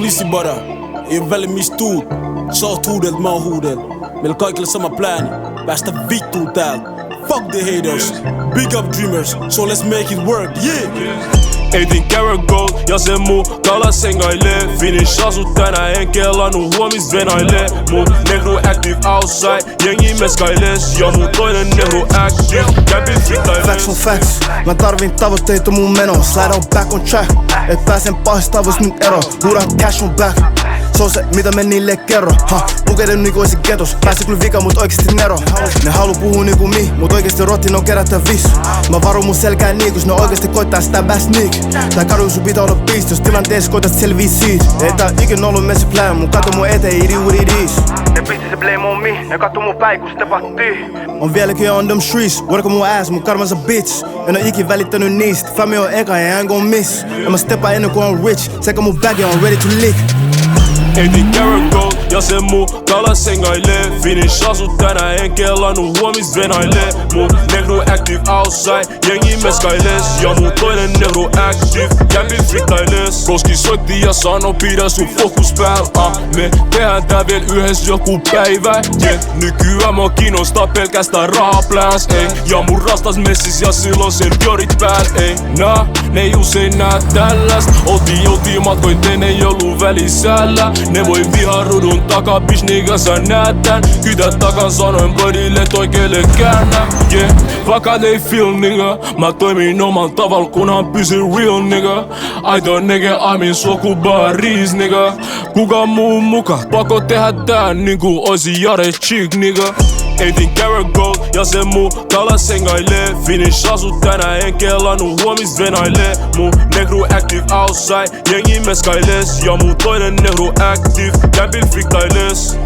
missi bara, ei oo väli mist tuut. Sä oot huudelt, mä oon huudelt. Meillä kaikilla sama plääni, päästä vittuun täältä. Fuck the haters, big up dreamers, so let's make it work, yeah! 18 karat gold ja se muu kalas hengailee. Finish asut tänään en kelannut huomis venailee. Mun negru active outside, jengi meskailes. Ja mun toinen negru active, kämpin frittailes. Facts on facts, mä tarvin tavoitteita mun menoon. Slide on back on track, et pääsen pahis tavois nyt ero. Huudan cash on back, se on se mitä me niille kerro. Lukeiden niinku oisin ketos, pääsi kyllä vika mut oikeesti nero. Ne haluu puhuu niinku mi, mut oikeesti rotin on kerätä vissu. Mä varun mun selkään niin, kus ne oikeesti koittaa sitä bad sneak. Tää kadu sun pitää olla beast, jos tilanteessa koitat selvii siitä. Ei tää ikin ollu messi plan, mun kato mun eteen, it is what it is. Ne pisti se blame on me, ne katso mun päin kun stepattii. On vieläkin on them streets, worko mun ass, mun karmansa bitch. En oo ikin välittänyt niistä, fami on eka ja ain't gon miss. Ja mä steppaan ennen kuin on rich, sekä mun bag on ready to lick. 18 karat gold ja se muu kalas hengailee. Finish asut tänään en kelannut huomis venailee. Mun negru active outside, jengi meskailes. Ja mun toinen negru active, kämpin frittailes. Koski soitti ja sano pidä sun fokus pääl. Me tehdään tää vielä yhdessä joku päivä. Nykyään mua kiinnostaa pelkästään rahaplans. Ja mun rastas messis ja silloin sen diorit pääl. Ne ei usein nää tällaist. Oltiin matkoin, tein ei ollu välisäällä. Ne voi vihaa rudun takaa, bitch nigga sä näet tän. Kytä takan sanoin budille oikeelle käännä. Yeah, vaikka ei feel nigga, mä toimin oman tavalla kunhan pysy real nigga. Aito nigga, aimin sukubaariis nigga. Kuka muu muka, pakko tehdä tää niinku oisi Jare Chick nigga. 18 karat gold ja se muu kalas hengailee. Finish asut tänään en kelannut huomis venailee. Mun negru active outside, jengi meskailes. Ja mun toinen negru active, kämpin friktailes.